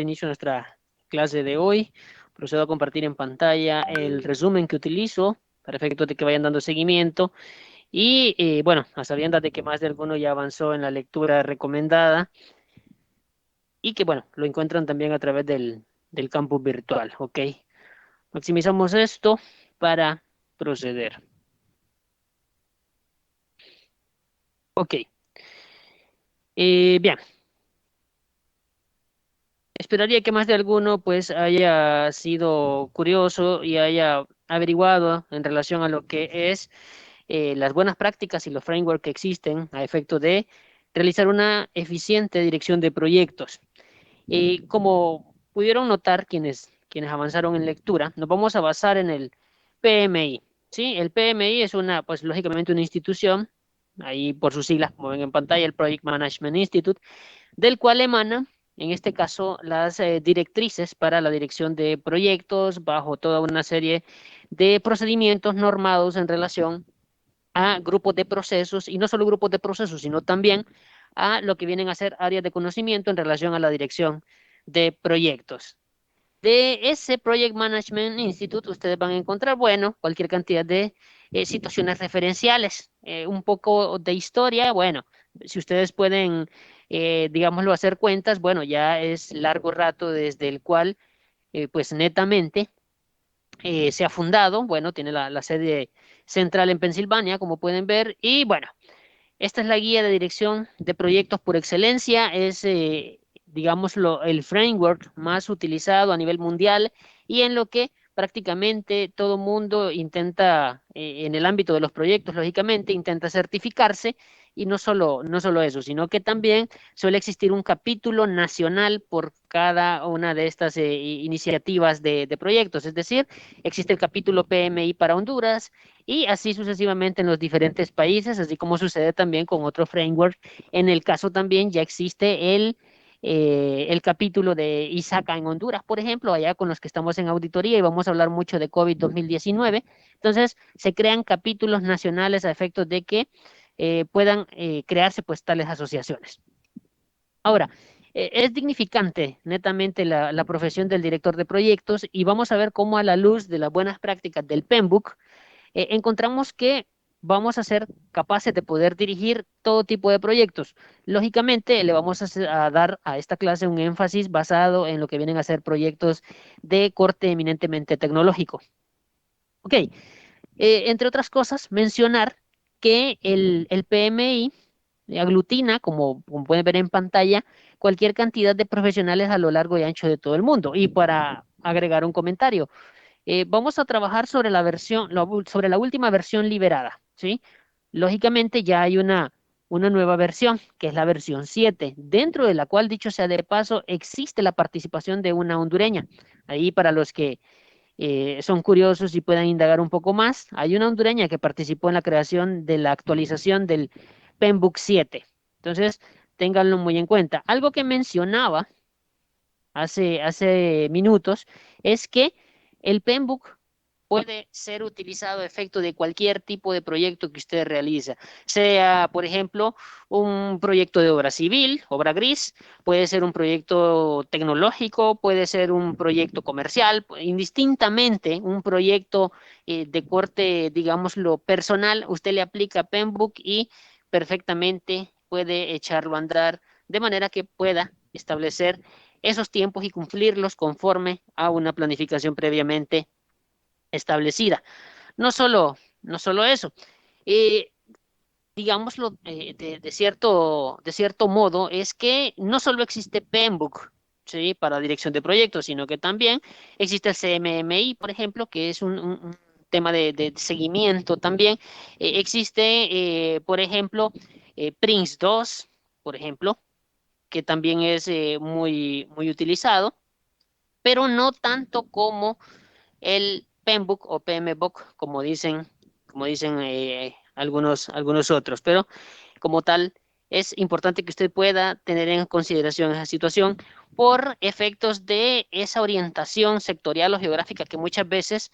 inicio a nuestra clase de hoy. Procedo a compartir en pantalla el resumen que utilizo para efectos de que vayan dando seguimiento. Y bueno, a sabiendas de que más de alguno ya avanzó en la lectura recomendada y que bueno, lo encuentran también a través del campus virtual. Ok, maximizamos esto para proceder. Ok, bien. Esperaría que más de alguno pues haya sido curioso y haya averiguado en relación a lo que es las buenas prácticas y los frameworks que existen a efecto de realizar una eficiente dirección de proyectos. Como pudieron notar quienes avanzaron en lectura, nos vamos a basar en el PMI. ¿Sí? El PMI es una, pues lógicamente una institución, ahí por sus siglas, como ven en pantalla, el Project Management Institute, del cual emana, en este caso, las directrices para la dirección de proyectos bajo toda una serie de procedimientos normados en relación a grupos de procesos, y no solo grupos de procesos, sino también a lo que vienen a ser áreas de conocimiento en relación a la dirección de proyectos. De ese Project Management Institute, ustedes van a encontrar, bueno, cualquier cantidad de situaciones referenciales, un poco de historia, bueno, si ustedes pueden, digámoslo, hacer cuentas, bueno, ya es largo rato desde el cual, pues netamente, se ha fundado, bueno, tiene la sede central en Pensilvania, como pueden ver, y bueno, esta es la guía de dirección de proyectos por excelencia, es, digámoslo, el framework más utilizado a nivel mundial y en lo que prácticamente todo mundo intenta, en el ámbito de los proyectos, lógicamente, intenta certificarse y no solo eso, sino que también suele existir un capítulo nacional por cada una de estas iniciativas de proyectos, es decir, existe el capítulo PMI para Honduras, y así sucesivamente en los diferentes países, así como sucede también con otro framework. En el caso también ya existe el capítulo de ISACA en Honduras, por ejemplo, allá con los que estamos en auditoría y vamos a hablar mucho de COVID 2019. Entonces, se crean capítulos nacionales a efectos de que puedan crearse pues tales asociaciones. Ahora, es dignificante netamente la profesión del director de proyectos y vamos a ver cómo a la luz de las buenas prácticas del PMBOK, encontramos que vamos a ser capaces de poder dirigir todo tipo de proyectos. Lógicamente, le vamos a dar a esta clase un énfasis basado en lo que vienen a ser proyectos de corte eminentemente tecnológico. Ok, entre otras cosas, mencionar que el PMI aglutina, como pueden ver en pantalla, cualquier cantidad de profesionales a lo largo y ancho de todo el mundo. Y para agregar un comentario, vamos a trabajar sobre la versión, sobre la última versión liberada, ¿sí? Lógicamente ya hay una nueva versión, que es la versión 7, dentro de la cual, dicho sea de paso, existe la participación de una hondureña. Ahí para los que son curiosos y puedan indagar un poco más, hay una hondureña que participó en la creación de la actualización del PENBOK 7. Entonces, ténganlo muy en cuenta. Algo que mencionaba hace minutos es que el PENBOK puede ser utilizado a efecto de cualquier tipo de proyecto que usted realiza, sea, por ejemplo, un proyecto de obra civil, obra gris, puede ser un proyecto tecnológico, puede ser un proyecto comercial, indistintamente un proyecto de corte, digámoslo, personal, usted le aplica PMBOK y perfectamente puede echarlo a andar de manera que pueda establecer esos tiempos y cumplirlos conforme a una planificación previamente establecida. No solo eso, eh, digámoslo de cierto modo, es que no solo existe PMBOK, ¿sí? Para dirección de proyectos, sino que también existe el CMMI, por ejemplo, que es un tema de seguimiento también. Existe, por ejemplo, Prince 2, por ejemplo, que también es muy utilizado, pero no tanto como el PMBOK o PMBOK, como dicen algunos otros, pero como tal, es importante que usted pueda tener en consideración esa situación por efectos de esa orientación sectorial o geográfica que muchas veces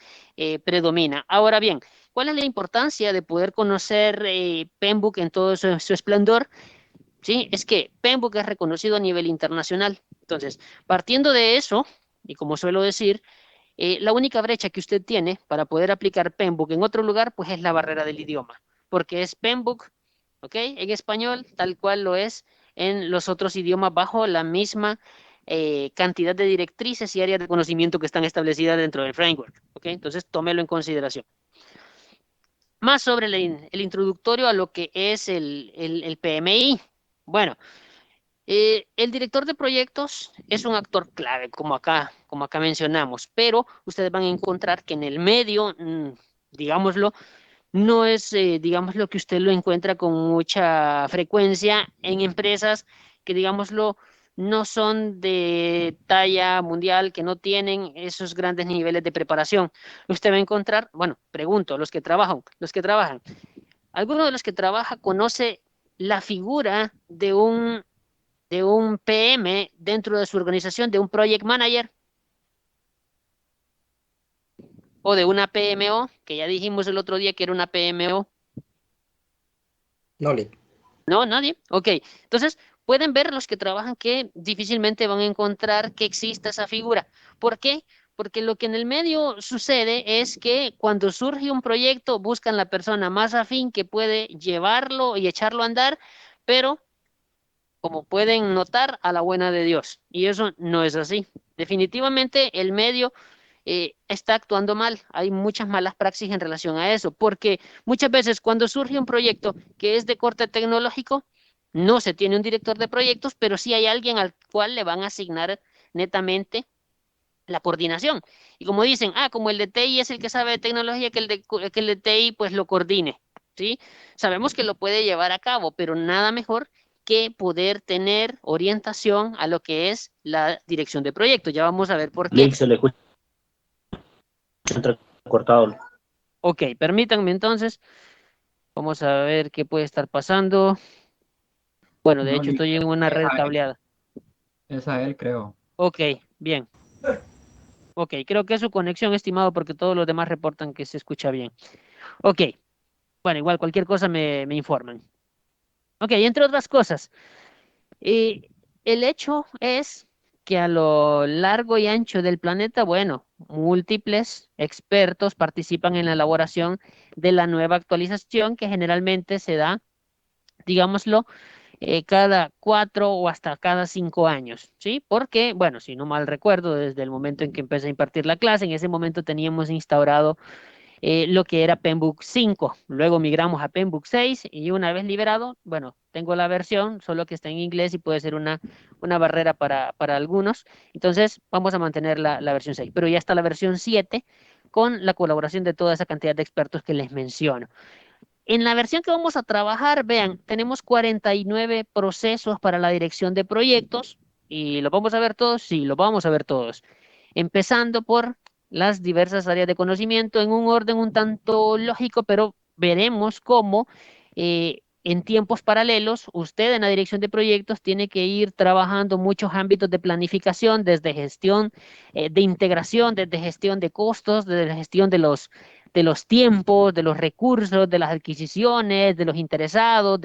predomina. Ahora bien, ¿cuál es la importancia de poder conocer PMBOK en todo su esplendor? Sí, es que PMBOK es reconocido a nivel internacional. Entonces, partiendo de eso, y como suelo decir, la única brecha que usted tiene para poder aplicar Penbook en otro lugar, pues es la barrera del idioma, porque es Penbook, ¿ok? En español, tal cual lo es en los otros idiomas, bajo la misma cantidad de directrices y áreas de conocimiento que están establecidas dentro del framework, ¿ok? Entonces, tómelo en consideración. Más sobre el introductorio a lo que es el PMI. Bueno, el director de proyectos es un actor clave, como acá mencionamos, pero ustedes van a encontrar que en el medio, digámoslo, no es, digamos, lo que usted lo encuentra con mucha frecuencia en empresas que, digámoslo, no son de talla mundial, que no tienen esos grandes niveles de preparación. Usted va a encontrar, bueno, pregunto, los que trabajan, ¿alguno de los que trabaja conoce la figura de un PM dentro de su organización, de un project manager o de una PMO, que ya dijimos el otro día que era una PMO? No, Lick. No, nadie. Ok, entonces pueden ver los que trabajan que difícilmente van a encontrar que exista esa figura. ¿Por qué? Porque lo que en el medio sucede es que cuando surge un proyecto buscan la persona más afín que puede llevarlo y echarlo a andar, pero como pueden notar, a la buena de Dios. Y eso no es así. Definitivamente el medio está actuando mal. Hay muchas malas praxis en relación a eso, porque muchas veces cuando surge un proyecto que es de corte tecnológico, no se tiene un director de proyectos, pero sí hay alguien al cual le van a asignar netamente la coordinación. Y como dicen, como el de TI es el que sabe de tecnología, que el de TI pues lo coordine, ¿sí? Sabemos que lo puede llevar a cabo, pero nada mejor que poder tener orientación a lo que es la dirección de proyecto. Ya vamos a ver por qué. Lick se le escucha entrecortado. Ok, permítanme entonces, vamos a ver qué puede estar pasando. Bueno, de No, hecho estoy en una es red a él, cableada. es a él, creo. Ok, bien. Ok, creo que es su conexión, estimado, porque todos los demás reportan que se escucha bien. Ok, bueno, igual cualquier cosa me informan. Ok, entre otras cosas, eh, el hecho es que a lo largo y ancho del planeta, bueno, múltiples expertos participan en la elaboración de la nueva actualización que generalmente se da, digámoslo, cada 4 o hasta cada 5 años, ¿sí? Porque, bueno, si no mal recuerdo, desde el momento en que empecé a impartir la clase, en ese momento teníamos instaurado lo que era Penbook 5. Luego migramos a Penbook 6 y una vez liberado, bueno, tengo la versión, solo que está en inglés y puede ser una barrera para algunos. Entonces, vamos a mantener la versión 6, pero ya está la versión 7 con la colaboración de toda esa cantidad de expertos que les menciono. En la versión que vamos a trabajar, vean, tenemos 49 procesos para la dirección de proyectos y ¿los vamos a ver todos? Sí, los vamos a ver todos. Empezando por las diversas áreas de conocimiento en un orden un tanto lógico, pero veremos cómo en tiempos paralelos usted en la dirección de proyectos tiene que ir trabajando muchos ámbitos de planificación, desde gestión de integración, desde gestión de costos, desde la gestión de los tiempos, de los recursos, de las adquisiciones, de los interesados,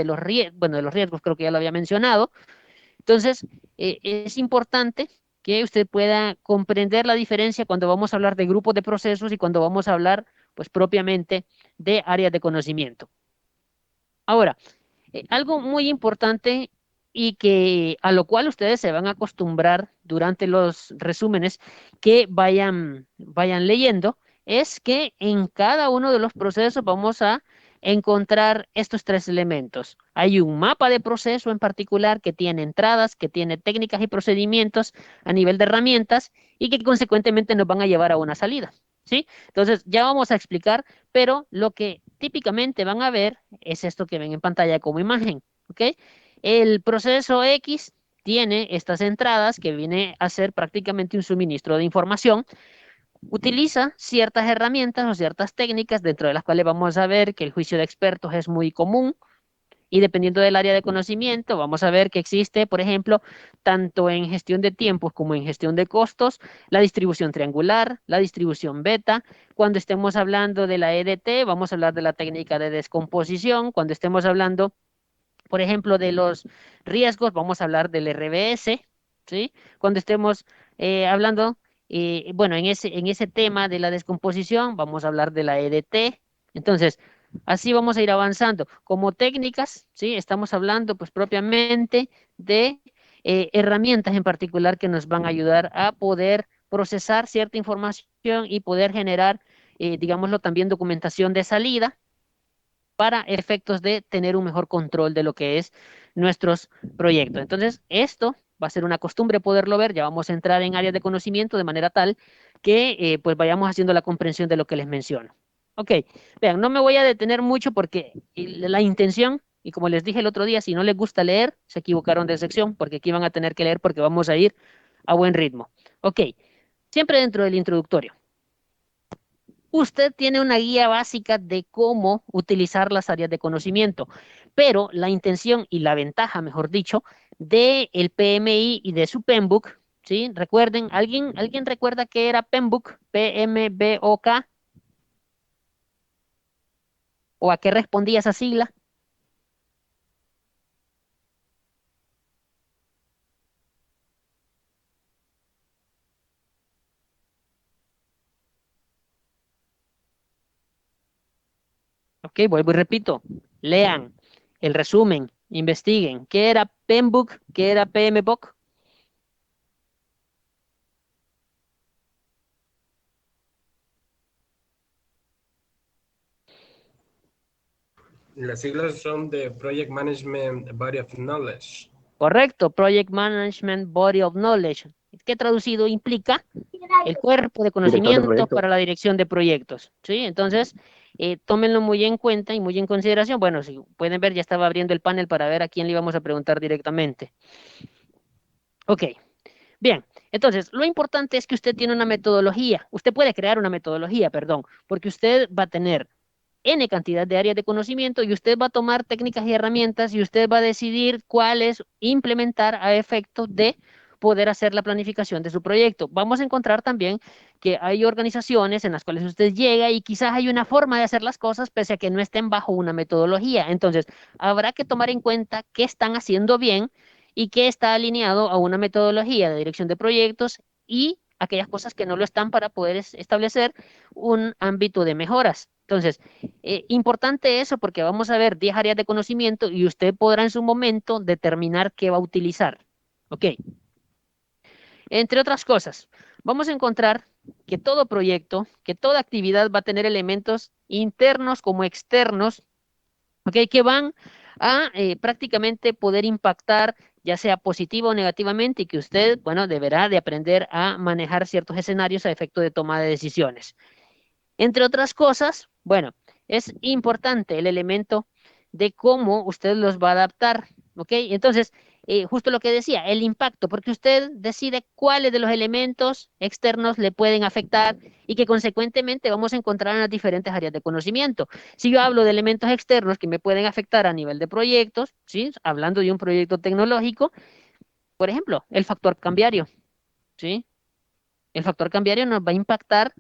bueno, de los riesgos, creo que ya lo había mencionado. Entonces, es importante que usted pueda comprender la diferencia cuando vamos a hablar de grupos de procesos y cuando vamos a hablar, pues, propiamente de áreas de conocimiento. Ahora, algo muy importante y que a lo cual ustedes se van a acostumbrar durante los resúmenes que vayan leyendo es que en cada uno de los procesos vamos a encontrar estos tres elementos. Hay un mapa de proceso en particular que tiene entradas, que tiene técnicas y procedimientos a nivel de herramientas y que consecuentemente nos van a llevar a una salida. ¿Sí? Entonces, ya vamos a explicar, pero lo que típicamente van a ver es esto que ven en pantalla como imagen, ¿ok? El proceso X tiene estas entradas que viene a ser prácticamente un suministro de información. Utiliza ciertas herramientas o ciertas técnicas dentro de las cuales vamos a ver que el juicio de expertos es muy común, y dependiendo del área de conocimiento, vamos a ver que existe, por ejemplo, tanto en gestión de tiempos como en gestión de costos, la distribución triangular, la distribución beta. Cuando estemos hablando de la EDT, vamos a hablar de la técnica de descomposición. Cuando estemos hablando, por ejemplo, de los riesgos, vamos a hablar del RBS. ¿sí? Cuando estemos hablando, bueno, en ese tema de la descomposición, vamos a hablar de la EDT. Entonces, así vamos a ir avanzando. Como técnicas, ¿sí? Estamos hablando, pues, propiamente de herramientas en particular que nos van a ayudar a poder procesar cierta información y poder generar, digámoslo, también documentación de salida para efectos de tener un mejor control de lo que es nuestros proyectos. Entonces, esto va a ser una costumbre poderlo ver, ya vamos a entrar en áreas de conocimiento de manera tal que pues vayamos haciendo la comprensión de lo que les menciono. Ok, vean, no me voy a detener mucho porque la intención, y como les dije el otro día, si no les gusta leer, se equivocaron de sección, porque aquí van a tener que leer porque vamos a ir a buen ritmo. Ok, siempre dentro del introductorio. Usted tiene una guía básica de cómo utilizar las áreas de conocimiento, pero la intención y la ventaja, mejor dicho, del PMI y de su PMBOK, ¿sí? Recuerden, ¿alguien recuerda qué era PMBOK? PMBOK, ¿o a qué respondía esa sigla? Ok, vuelvo y repito, lean el resumen, investiguen, ¿qué era PMBOK? ¿Qué era PMBOK? Las siglas son de Project Management Body of Knowledge. Correcto, Project Management Body of Knowledge, que traducido implica el cuerpo de Director de conocimiento proyecto. para la dirección de proyectos, ¿sí? Entonces, tómenlo muy en cuenta y muy en consideración. Bueno, si pueden ver, ya estaba abriendo el panel para ver a quién le íbamos a preguntar directamente. Ok, bien. Entonces, lo importante es que usted tiene una metodología. Usted puede crear una metodología, perdón, porque usted va a tener N cantidad de áreas de conocimiento y usted va a tomar técnicas y herramientas y usted va a decidir cuáles implementar a efecto de poder hacer la planificación de su proyecto. Vamos a encontrar también que hay organizaciones en las cuales usted llega y quizás hay una forma de hacer las cosas pese a que no estén bajo una metodología. Entonces, habrá que tomar en cuenta qué están haciendo bien y qué está alineado a una metodología de dirección de proyectos y aquellas cosas que no lo están para poder establecer un ámbito de mejoras. Entonces, importante eso porque vamos a ver 10 áreas de conocimiento y usted podrá en su momento determinar qué va a utilizar. Ok, entre otras cosas, vamos a encontrar que todo proyecto, que toda actividad va a tener elementos internos como externos, ok, que van a prácticamente poder impactar ya sea positiva o negativamente y que usted, bueno, deberá de aprender a manejar ciertos escenarios a efecto de toma de decisiones. Entre otras cosas, bueno, es importante el elemento de cómo usted los va a adaptar, ¿ok? Entonces, justo lo que decía, el impacto, porque usted decide cuáles de los elementos externos le pueden afectar y que consecuentemente vamos a encontrar en las diferentes áreas de conocimiento. Si yo hablo de elementos externos que me pueden afectar a nivel de proyectos, ¿sí? Hablando de un proyecto tecnológico, por ejemplo, el factor cambiario, ¿sí? El factor cambiario nos va a impactar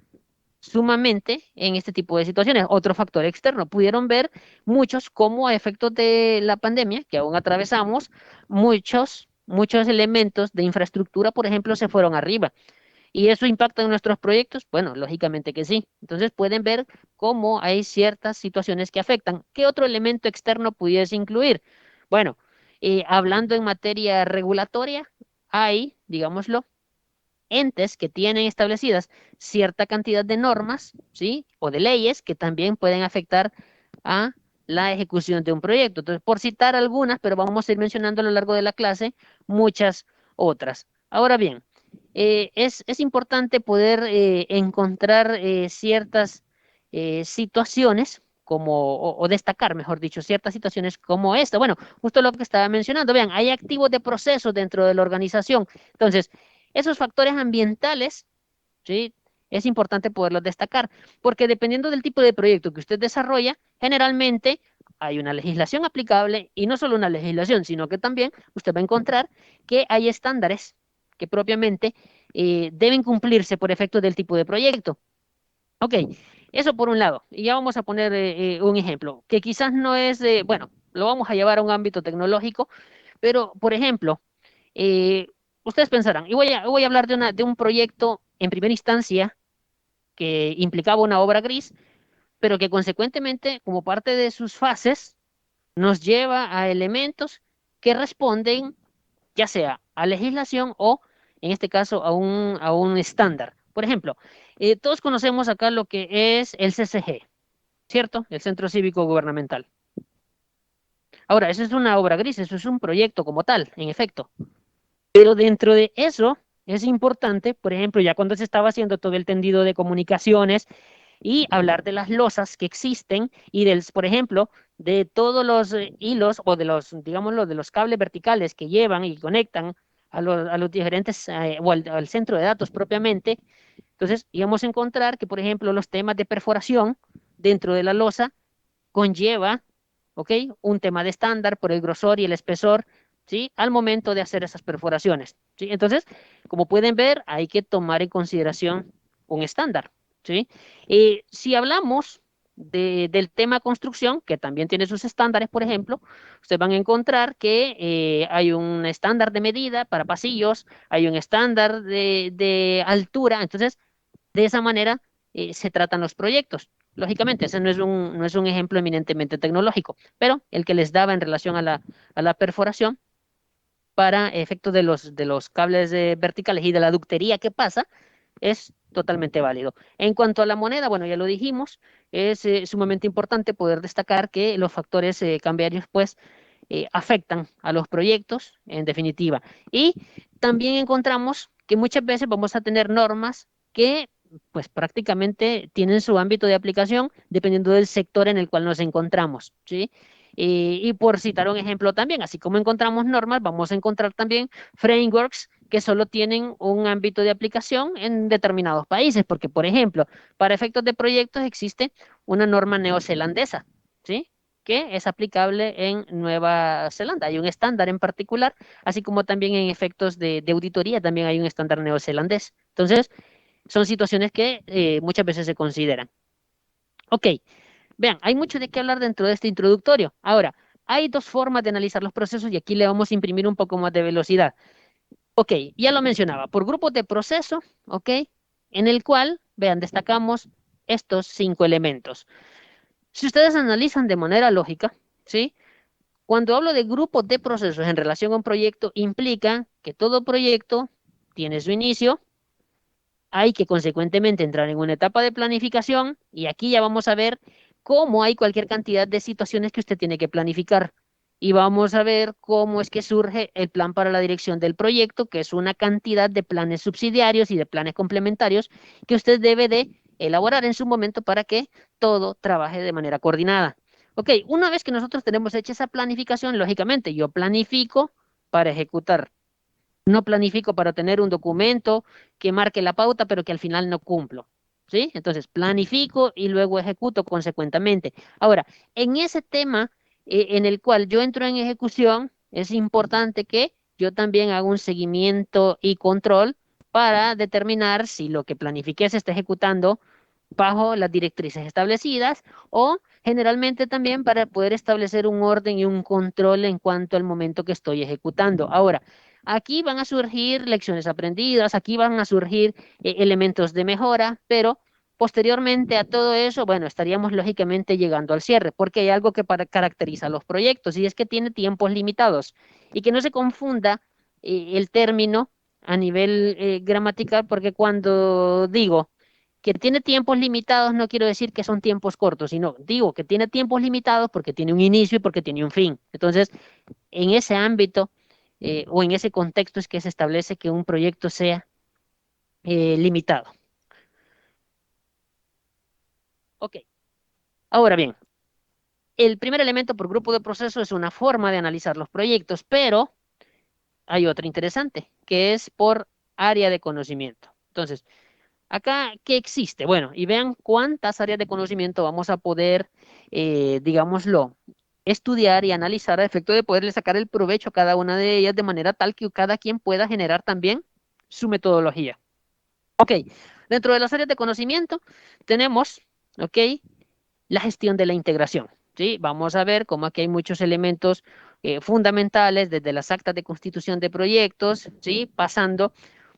sumamente en este tipo de situaciones. Otro factor externo, pudieron ver muchos cómo a efectos de la pandemia que aún atravesamos, muchos elementos de infraestructura, por ejemplo, se fueron arriba. ¿Y eso impacta en nuestros proyectos? Bueno, lógicamente que sí. Entonces pueden ver cómo hay ciertas situaciones que afectan. ¿Qué otro elemento externo pudiese incluir? Bueno, hablando en materia regulatoria, hay, digámoslo, entes que tienen establecidas cierta cantidad de normas, ¿sí? O de leyes que también pueden afectar a la ejecución de un proyecto. Entonces, por citar algunas, pero vamos a ir mencionando a lo largo de la clase muchas otras. Ahora bien, es importante poder encontrar ciertas situaciones como, o destacar, mejor dicho, ciertas situaciones como esta. Bueno, justo lo que estaba mencionando. Vean, hay activos de procesos dentro de la organización. Entonces, esos factores ambientales, ¿sí? Es importante poderlos destacar, porque dependiendo del tipo de proyecto que usted desarrolla, generalmente hay una legislación aplicable y no solo una legislación, sino que también usted va a encontrar que hay estándares que propiamente deben cumplirse por efecto del tipo de proyecto. Ok, eso por un lado. Y ya vamos a poner un ejemplo, que quizás no es, bueno, lo vamos a llevar a un ámbito tecnológico, pero por ejemplo, eh, ustedes pensarán, y voy a hablar de un proyecto en primera instancia que implicaba una obra gris, pero que consecuentemente, como parte de sus fases, nos lleva a elementos que responden ya sea a legislación o, en este caso, a un estándar. Por ejemplo, todos conocemos acá lo que es el CCG, ¿cierto? El Centro Cívico Gubernamental. Ahora, eso es una obra gris, eso es un proyecto como tal, en efecto. Pero dentro de eso es importante, por ejemplo, ya cuando se estaba haciendo todo el tendido de comunicaciones y hablar de las losas que existen y del, por ejemplo, de todos los hilos o de los, digámoslo, de los cables verticales que llevan y conectan a los diferentes o al centro de datos propiamente. Entonces, íbamos a encontrar que, por ejemplo, los temas de perforación dentro de la losa conlleva, ¿ok? Un tema de estándar por el grosor y el espesor, ¿sí? Al momento de hacer esas perforaciones, ¿sí? Entonces, como pueden ver, hay que tomar en consideración un estándar, ¿sí? Si hablamos del tema construcción, que también tiene sus estándares, por ejemplo, ustedes van a encontrar que hay un estándar de medida para pasillos, hay un estándar de altura, entonces, de esa manera se tratan los proyectos. Lógicamente, ese no es un ejemplo eminentemente tecnológico, pero el que les daba en relación a la perforación para efectos de los cables verticales y de la ductería que pasa, es totalmente válido. En cuanto a la moneda, bueno, ya lo dijimos, es sumamente importante poder destacar que los factores cambiarios, pues, afectan a los proyectos, en definitiva. Y también encontramos que muchas veces vamos a tener normas que pues prácticamente tienen su ámbito de aplicación dependiendo del sector en el cual nos encontramos, ¿sí? Y por citar un ejemplo también, así como encontramos normas, vamos a encontrar también frameworks que solo tienen un ámbito de aplicación en determinados países, porque, por ejemplo, para efectos de proyectos existe una norma neozelandesa, ¿sí? Que es aplicable en Nueva Zelanda. Hay un estándar en particular, así como también en efectos de auditoría también hay un estándar neozelandés. Entonces, son situaciones que muchas veces se consideran. Ok, vean, hay mucho de qué hablar dentro de este introductorio. Ahora, hay dos formas de analizar los procesos y aquí le vamos a imprimir un poco más de velocidad. Ok, ya lo mencionaba, por grupos de proceso, ok, en el cual, vean, destacamos estos 5 elementos. Si ustedes analizan de manera lógica, ¿sí? Cuando hablo de grupos de procesos en relación a un proyecto, implica que todo proyecto tiene su inicio, hay que consecuentemente entrar en una etapa de planificación y aquí ya vamos a ver cómo hay cualquier cantidad de situaciones que usted tiene que planificar. Y vamos a ver cómo es que surge el plan para la dirección del proyecto, que es una cantidad de planes subsidiarios y de planes complementarios que usted debe de elaborar en su momento para que todo trabaje de manera coordinada. Ok, una vez que nosotros tenemos hecha esa planificación, lógicamente yo planifico para ejecutar. No planifico para tener un documento que marque la pauta, pero que al final no cumplo. ¿Sí? Entonces, planifico y luego ejecuto consecuentemente. Ahora, en ese tema en el cual yo entro en ejecución, es importante que yo también haga un seguimiento y control para determinar si lo que planifiqué se está ejecutando bajo las directrices establecidas o generalmente también para poder establecer un orden y un control en cuanto al momento que estoy ejecutando. Ahora, aquí van a surgir lecciones aprendidas, aquí van a surgir elementos de mejora, pero posteriormente a todo eso, bueno, estaríamos lógicamente llegando al cierre, porque hay algo que caracteriza a los proyectos y es que tiene tiempos limitados y que no se confunda el término a nivel gramatical, porque cuando digo que tiene tiempos limitados no quiero decir que son tiempos cortos, sino digo que tiene tiempos limitados porque tiene un inicio y porque tiene un fin. Entonces, en ese ámbito o en ese contexto es que se establece que un proyecto sea limitado. Ok, ahora bien, el primer elemento por grupo de proceso es una forma de analizar los proyectos, pero hay otra interesante, que es por área de conocimiento. Entonces, acá, ¿qué existe? Bueno, y vean cuántas áreas de conocimiento vamos a poder, digámoslo, estudiar y analizar a efecto de poderle sacar el provecho a cada una de ellas de manera tal que cada quien pueda generar también su metodología. Ok, dentro de las áreas de conocimiento tenemos, ok, la gestión de la integración. ¿Sí? Vamos a ver cómo aquí hay muchos elementos fundamentales, desde las actas de constitución de proyectos, ¿sí? Pasando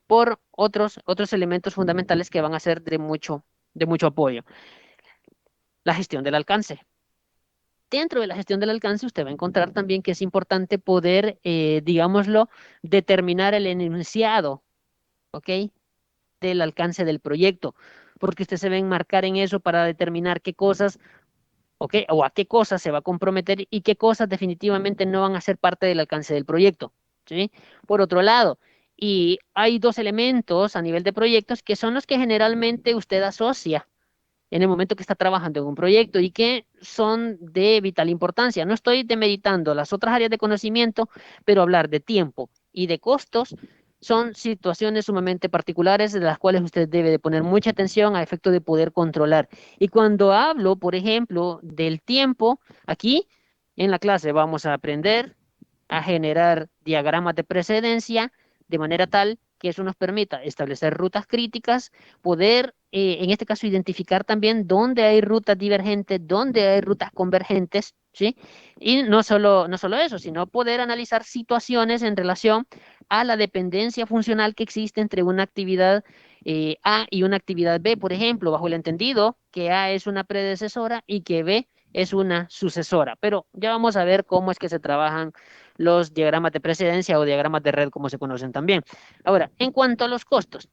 por otros elementos fundamentales que van a ser de mucho apoyo. La gestión del alcance. Dentro de la gestión del alcance, usted va a encontrar también que es importante poder, digámoslo, determinar el enunciado, ¿ok? Del alcance del proyecto, porque usted se va a enmarcar en eso para determinar qué cosas, ¿ok? O a qué cosas se va a comprometer y qué cosas definitivamente no van a ser parte del alcance del proyecto, ¿sí? Por otro lado, y hay dos elementos a nivel de proyectos que son los que generalmente usted asocia en el momento que está trabajando en un proyecto y que son de vital importancia. No estoy demeritando las otras áreas de conocimiento, pero hablar de tiempo y de costos son situaciones sumamente particulares de las cuales usted debe de poner mucha atención a efecto de poder controlar. Y cuando hablo, por ejemplo, del tiempo, aquí en la clase vamos a aprender a generar diagramas de precedencia de manera tal que eso nos permita establecer rutas críticas, poder, en este caso, identificar también dónde hay rutas divergentes, dónde hay rutas convergentes, ¿sí? Y no solo eso, sino poder analizar situaciones en relación a la dependencia funcional que existe entre una actividad A y una actividad B, por ejemplo, bajo el entendido que A es una predecesora y que B es una sucesora. Pero ya vamos a ver cómo es que se trabajan los diagramas de precedencia o diagramas de red, como se conocen también. Ahora, en cuanto a los costos,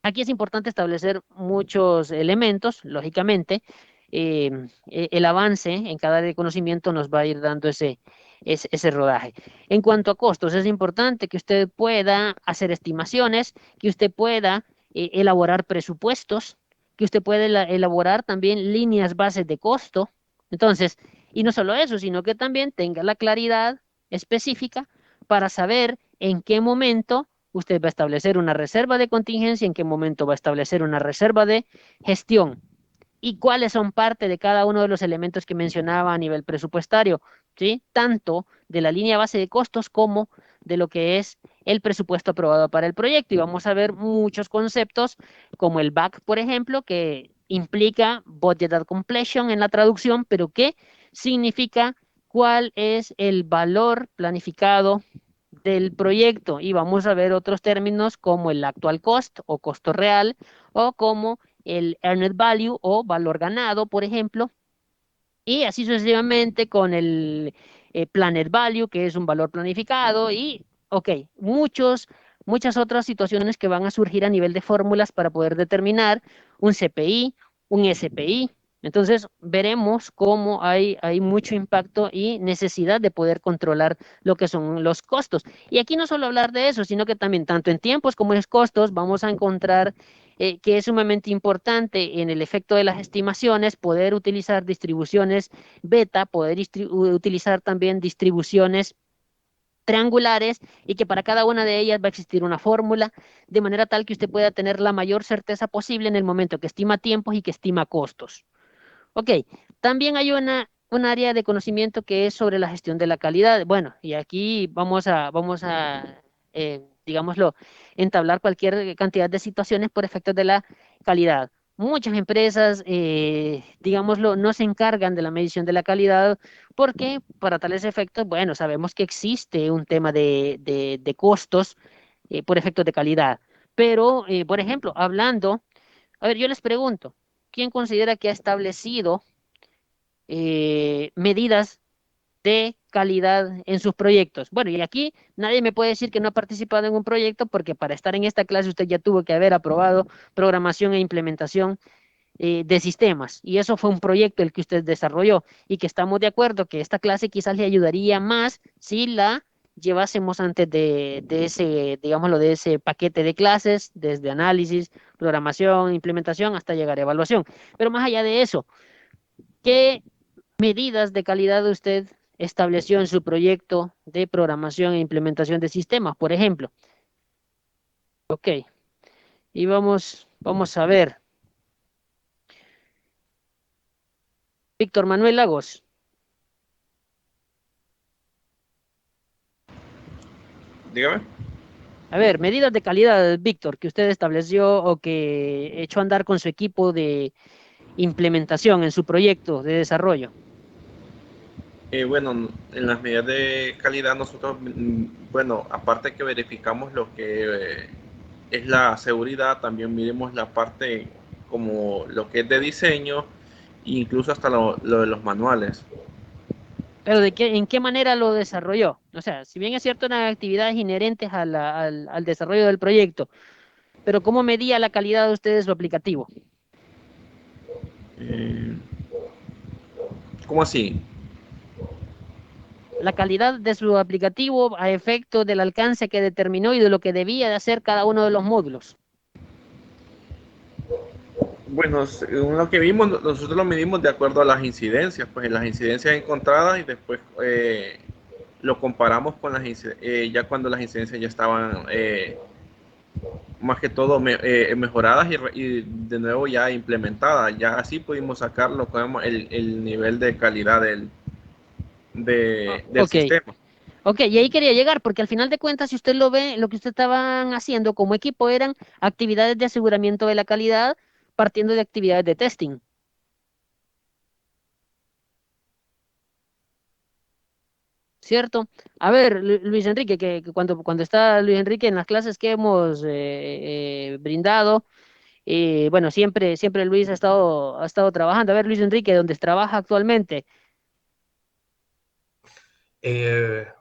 aquí es importante establecer muchos elementos, lógicamente. El avance en cada área de conocimiento nos va a ir dando ese rodaje. En cuanto a costos, es importante que usted pueda hacer estimaciones, que usted pueda elaborar presupuestos, que usted pueda elaborar también líneas bases de costo. Entonces, y no solo eso, sino que también tenga la claridad específica para saber en qué momento usted va a establecer una reserva de contingencia, en qué momento va a establecer una reserva de gestión y cuáles son parte de cada uno de los elementos que mencionaba a nivel presupuestario, ¿sí? Tanto de la línea base de costos como de lo que es el presupuesto aprobado para el proyecto. Y vamos a ver muchos conceptos como el BAC, por ejemplo, que implica Budget at Completion en la traducción, pero que significa cuál es el valor planificado del proyecto y vamos a ver otros términos como el actual cost o costo real o como el earned value o valor ganado, por ejemplo, y así sucesivamente con el planned value, que es un valor planificado y, ok, muchas otras situaciones que van a surgir a nivel de fórmulas para poder determinar un CPI, un SPI. Entonces, veremos cómo hay mucho impacto y necesidad de poder controlar lo que son los costos. Y aquí no solo hablar de eso, sino que también tanto en tiempos como en costos vamos a encontrar que es sumamente importante en el efecto de las estimaciones, poder utilizar distribuciones beta, poder utilizar también distribuciones triangulares y que para cada una de ellas va a existir una fórmula, de manera tal que usted pueda tener la mayor certeza posible en el momento que estima tiempos y que estima costos. Ok, también hay un área de conocimiento que es sobre la gestión de la calidad. Bueno, y aquí digámoslo, entablar cualquier cantidad de situaciones por efectos de la calidad. Muchas empresas, digámoslo, no se encargan de la medición de la calidad porque para tales efectos, bueno, sabemos que existe un tema de costos por efectos de calidad. Pero, por ejemplo, hablando, a ver, yo les pregunto, ¿quién considera que ha establecido medidas de calidad en sus proyectos? Bueno, y aquí nadie me puede decir que no ha participado en un proyecto porque para estar en esta clase usted ya tuvo que haber aprobado programación e implementación de sistemas. Y eso fue un proyecto el que usted desarrolló y que estamos de acuerdo que esta clase quizás le ayudaría más si la llevásemos antes de ese, digámoslo, de ese paquete de clases, desde análisis, programación, implementación, hasta llegar a evaluación. Pero más allá de eso, ¿qué medidas de calidad usted estableció en su proyecto de programación e implementación de sistemas, por ejemplo? Ok, y vamos a ver. Víctor Manuel Lagos. Dígame. A ver, medidas de calidad, Víctor, que usted estableció o que echó a andar con su equipo de implementación en su proyecto de desarrollo. Bueno, en las medidas de calidad nosotros, bueno, aparte que verificamos lo que es la seguridad, también miremos la parte como lo que es de diseño, e incluso hasta lo de los manuales. Pero ¿en qué manera lo desarrolló? O sea, si bien es cierto, eran actividades inherentes al desarrollo del proyecto, pero ¿cómo medía la calidad de ustedes su aplicativo? Eh, ¿Cómo así? La calidad de su aplicativo a efecto del alcance que determinó y de lo que debía de hacer cada uno de los módulos. Bueno, según lo que vimos, nosotros lo medimos de acuerdo a las incidencias, pues las incidencias encontradas y después lo comparamos con ya cuando las incidencias ya estaban más que todo mejoradas y de nuevo ya implementadas. Ya así pudimos sacarlo como el nivel de calidad del Ok, sistema. ok, y ahí quería llegar, porque al final de cuentas, si usted lo ve, lo que usted estaban haciendo como equipo eran actividades de aseguramiento de la calidad partiendo de actividades de testing, ¿cierto? A ver, Luis Enrique, que cuando está Luis Enrique en las clases que hemos brindado, bueno, siempre Luis ha estado trabajando. A ver, Luis Enrique, ¿dónde trabaja actualmente?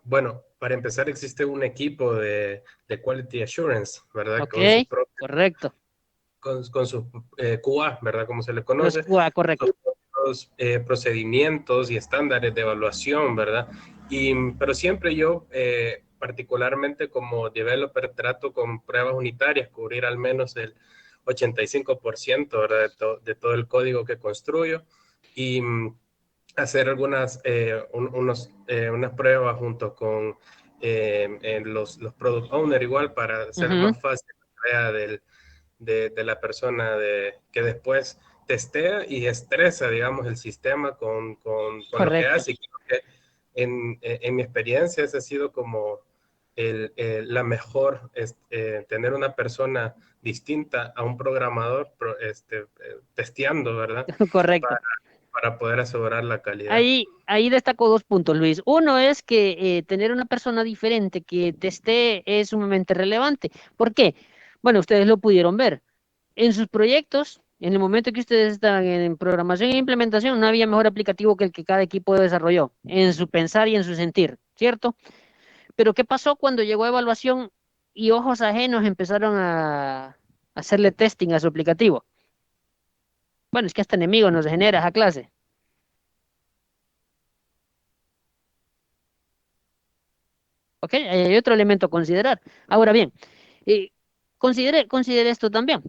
Bueno, para empezar existe un equipo de Quality Assurance, ¿verdad? Ok, Con sus, correcto. con sus QA, ¿verdad? Como se le Los conoce, QA, correcto. sus propios, procedimientos y estándares de evaluación, ¿verdad? Pero siempre yo, particularmente como developer, trato con pruebas unitarias, cubrir al menos el 85%, ¿verdad? De todo el código que construyo y hacer unas pruebas junto con los product owner igual para hacer Ujú, más fácil la tarea de la persona que después testea y estresa, digamos, el sistema con lo que correcto. hace. Y creo que en mi experiencia ese ha sido como la mejor, tener una persona distinta a un programador testeando, ¿verdad? Correcto. Para, para poder asegurar la calidad. Ahí destaco dos puntos, Luis. Uno es que tener una persona diferente que te esté es sumamente relevante. ¿Por qué? Bueno, ustedes lo pudieron ver. En sus proyectos, en el momento que ustedes estaban en programación e implementación, no había mejor aplicativo que el que cada equipo desarrolló, en su pensar y en su sentir, ¿cierto? Pero ¿qué pasó cuando llegó a evaluación y ojos ajenos empezaron a hacerle testing a su aplicativo? Bueno, es que hasta enemigos nos genera esa clase. ¿Ok? Ahí hay otro elemento a considerar. Ahora bien, eh, considere esto también.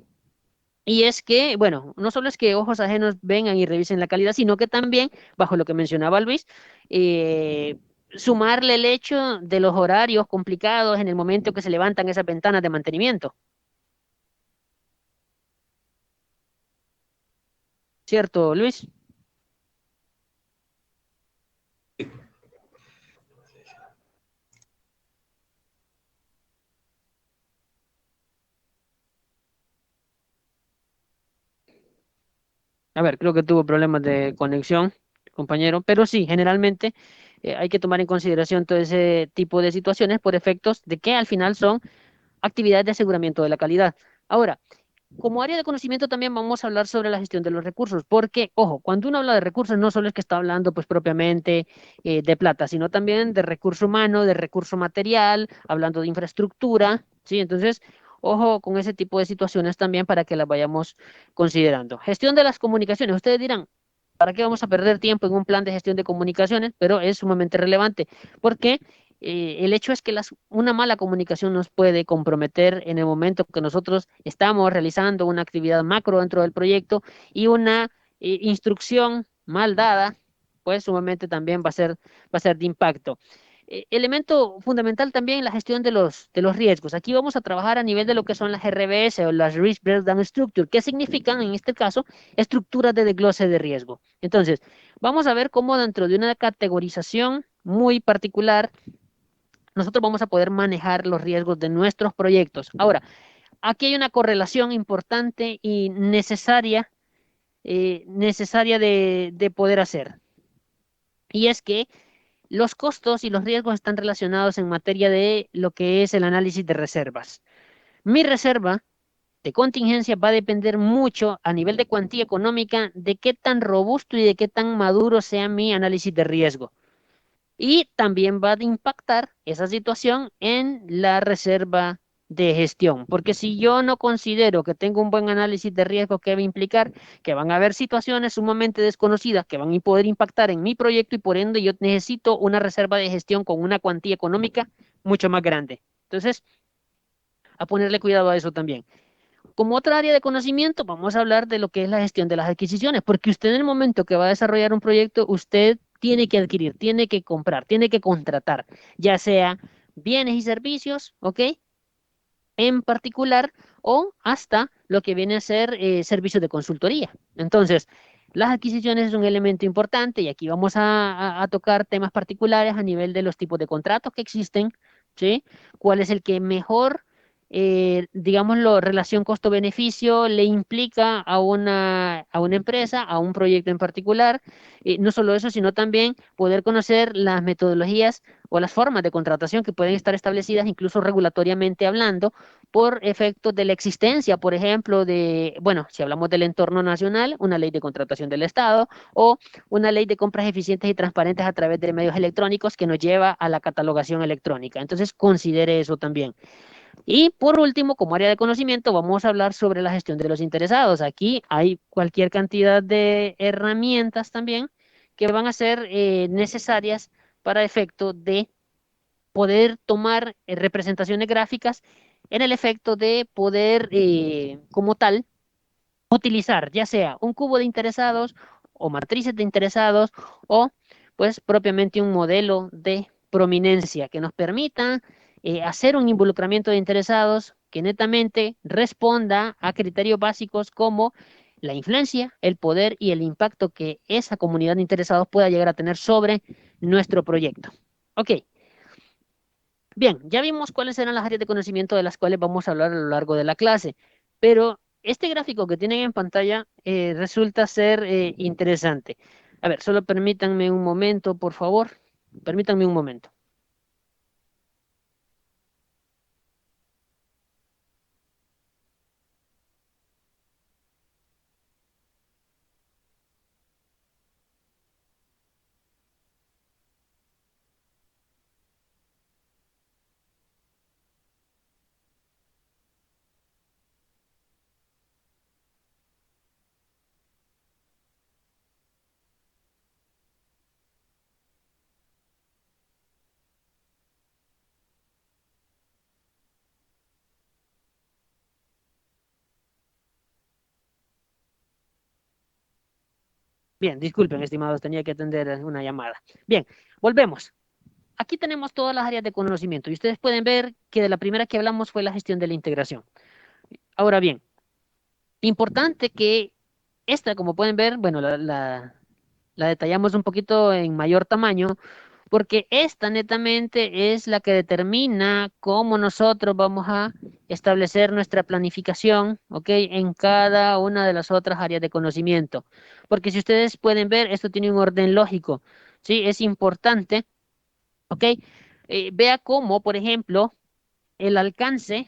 Y es que, bueno, no solo es que ojos ajenos vengan y revisen la calidad, sino que también, bajo lo que mencionaba Luis, eh, sumarle el hecho de los horarios complicados en el momento que se levantan esas ventanas de mantenimiento. ¿Cierto, Luis? A ver, creo que tuvo problemas de conexión, compañero, pero sí, generalmente hay que tomar en consideración todo ese tipo de situaciones por efectos de que al final son actividades de aseguramiento de la calidad. Ahora, como área de conocimiento también vamos a hablar sobre la gestión de los recursos, porque, ojo, cuando uno habla de recursos no solo es que está hablando pues propiamente de plata, sino también de recurso humano, de recurso material, hablando de infraestructura, ¿sí? Entonces, ojo con ese tipo de situaciones también para que las vayamos considerando. Gestión de las comunicaciones, ustedes dirán, ¿para qué vamos a perder tiempo en un plan de gestión de comunicaciones? Pero es sumamente relevante, porque el hecho es que una mala comunicación nos puede comprometer en el momento que nosotros estamos realizando una actividad macro dentro del proyecto y una instrucción mal dada, pues sumamente también va a ser de impacto. Elemento fundamental también la gestión de los riesgos. Aquí vamos a trabajar a nivel de lo que son las RBS o las Risk Breakdown Structure, que significan en este caso estructuras de desglose de riesgo. Entonces, vamos a ver cómo dentro de una categorización muy particular nosotros vamos a poder manejar los riesgos de nuestros proyectos. Ahora, aquí hay una correlación importante y necesaria de poder hacer. Y es que los costos y los riesgos están relacionados en materia de lo que es el análisis de reservas. Mi reserva de contingencia va a depender mucho a nivel de cuantía económica de qué tan robusto y de qué tan maduro sea mi análisis de riesgo. Y también va a impactar esa situación en la reserva de gestión, porque si yo no considero que tengo un buen análisis de riesgo, ¿qué va a implicar? Que van a haber situaciones sumamente desconocidas que van a poder impactar en mi proyecto y por ende yo necesito una reserva de gestión con una cuantía económica mucho más grande. Entonces, a ponerle cuidado a eso también. Como otra área de conocimiento, vamos a hablar de lo que es la gestión de las adquisiciones, porque usted en el momento que va a desarrollar un proyecto, usted tiene que adquirir, tiene que comprar, tiene que contratar, ya sea bienes y servicios, ¿ok? En particular, o hasta lo que viene a ser servicios de consultoría. Entonces, las adquisiciones es un elemento importante y aquí vamos a tocar temas particulares a nivel de los tipos de contratos que existen, ¿sí? ¿Cuál es el que mejor, digámoslo, relación costo-beneficio le implica a una empresa, a un proyecto en particular? No solo eso, sino también poder conocer las metodologías o las formas de contratación que pueden estar establecidas incluso regulatoriamente hablando por efectos de la existencia, por ejemplo, de, bueno, si hablamos del entorno nacional, una ley de contratación del Estado o una ley de compras eficientes y transparentes a través de medios electrónicos que nos lleva a la catalogación electrónica. Entonces, considere eso también. Y por último, como área de conocimiento, vamos a hablar sobre la gestión de los interesados. Aquí hay cualquier cantidad de herramientas también que van a ser necesarias para efecto de poder tomar representaciones gráficas en el efecto de poder, como tal, utilizar ya sea un cubo de interesados o matrices de interesados o pues propiamente un modelo de prominencia que nos permita hacer un involucramiento de interesados que netamente responda a criterios básicos como la influencia, el poder y el impacto que esa comunidad de interesados pueda llegar a tener sobre nuestro proyecto. Ok, bien, ya vimos cuáles eran las áreas de conocimiento de las cuales vamos a hablar a lo largo de la clase, pero este gráfico que tienen en pantalla resulta ser interesante. A ver, solo permítanme un momento, por favor. Permítanme un momento. Bien, disculpen, estimados, tenía que atender una llamada. Bien, volvemos. Aquí tenemos todas las áreas de conocimiento y ustedes pueden ver que de la primera que hablamos fue la gestión de la integración. Ahora bien, importante que esta, como pueden ver, bueno, la detallamos un poquito en mayor tamaño, porque esta netamente es la que determina cómo nosotros vamos a establecer nuestra planificación, ¿ok? En cada una de las otras áreas de conocimiento. Porque si ustedes pueden ver, esto tiene un orden lógico, ¿sí? Es importante, ¿ok? Vea cómo, por ejemplo, el alcance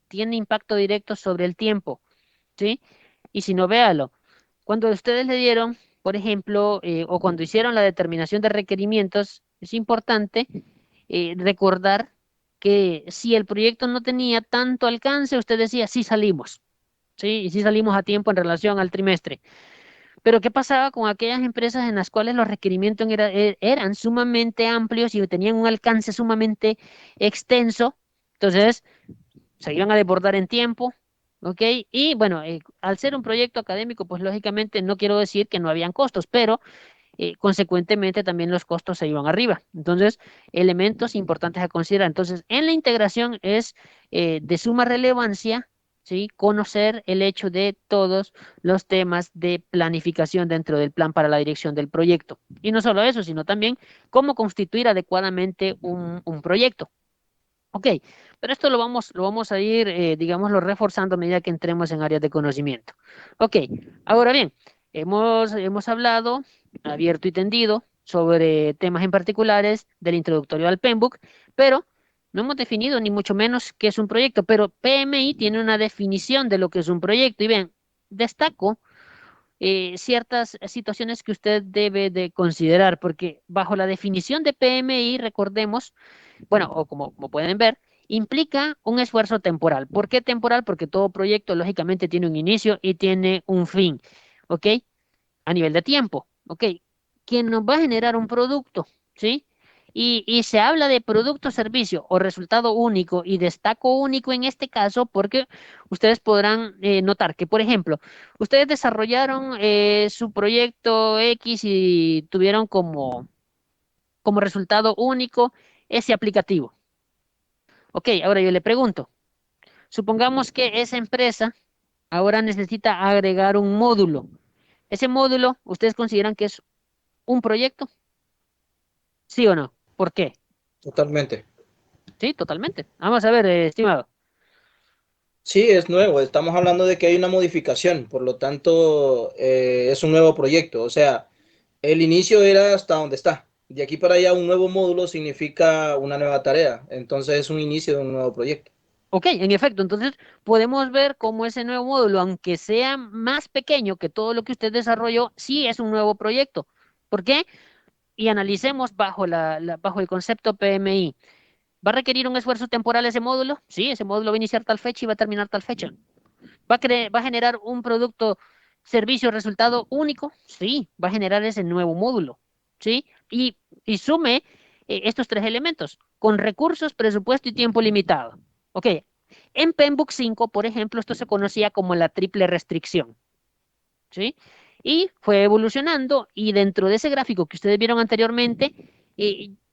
tiene impacto directo sobre el tiempo, ¿sí? Y si no, véalo. Cuando ustedes le dieron, por ejemplo, o cuando hicieron la determinación de requerimientos, es importante recordar que si el proyecto no tenía tanto alcance, usted decía, sí salimos, ¿sí? Y sí salimos a tiempo en relación al trimestre. Pero ¿qué pasaba con aquellas empresas en las cuales los requerimientos eran sumamente amplios y tenían un alcance sumamente extenso? Entonces, se iban a desbordar en tiempo, ¿ok? Y bueno, al ser un proyecto académico, pues lógicamente no quiero decir que no habían costos, pero consecuentemente también los costos se iban arriba. Entonces, elementos importantes a considerar. Entonces, en la integración es de suma relevancia, ¿sí? Conocer el hecho de todos los temas de planificación dentro del plan para la dirección del proyecto. Y no solo eso, sino también cómo constituir adecuadamente un proyecto. Ok, pero esto lo vamos a ir, digámoslo, reforzando a medida que entremos en áreas de conocimiento. Ok, ahora bien, hemos hablado abierto y tendido sobre temas en particulares del introductorio al PMBOK, pero no hemos definido ni mucho menos qué es un proyecto, pero PMI tiene una definición de lo que es un proyecto. Y bien, destaco ciertas situaciones que usted debe de considerar, porque bajo la definición de PMI, recordemos, bueno, o como pueden ver, implica un esfuerzo temporal. ¿Por qué temporal? Porque todo proyecto lógicamente tiene un inicio y tiene un fin, ¿ok? A nivel de tiempo, ¿ok? Que nos va a generar un producto, ¿sí? Y se habla de producto, servicio o resultado único y destaco único en este caso porque ustedes podrán notar que, por ejemplo, ustedes desarrollaron su proyecto X y tuvieron como resultado único ese aplicativo. Ok, ahora yo le pregunto, supongamos que esa empresa ahora necesita agregar un módulo. Ese módulo, ¿ustedes consideran que es un proyecto? ¿Sí o no? ¿Por qué? Totalmente. Sí, totalmente. Vamos a ver, estimado. Sí, es nuevo. Estamos hablando de que hay una modificación, por lo tanto, es un nuevo proyecto. O sea, el inicio era hasta donde está. De aquí para allá, un nuevo módulo significa una nueva tarea. Entonces, es un inicio de un nuevo proyecto. Ok, en efecto, entonces podemos ver cómo ese nuevo módulo, aunque sea más pequeño que todo lo que usted desarrolló, sí es un nuevo proyecto. ¿Por qué? Y analicemos bajo el concepto PMI. ¿Va a requerir un esfuerzo temporal ese módulo? Sí, ese módulo va a iniciar tal fecha y va a terminar tal fecha. ¿Va a generar un producto, servicio, resultado único? Sí, va a generar ese nuevo módulo. ¿Sí? Y sume estos tres elementos, con recursos, presupuesto y tiempo limitado. Ok, en PMBOK 5, por ejemplo, esto se conocía como la triple restricción. ¿Sí? Y fue evolucionando y dentro de ese gráfico que ustedes vieron anteriormente,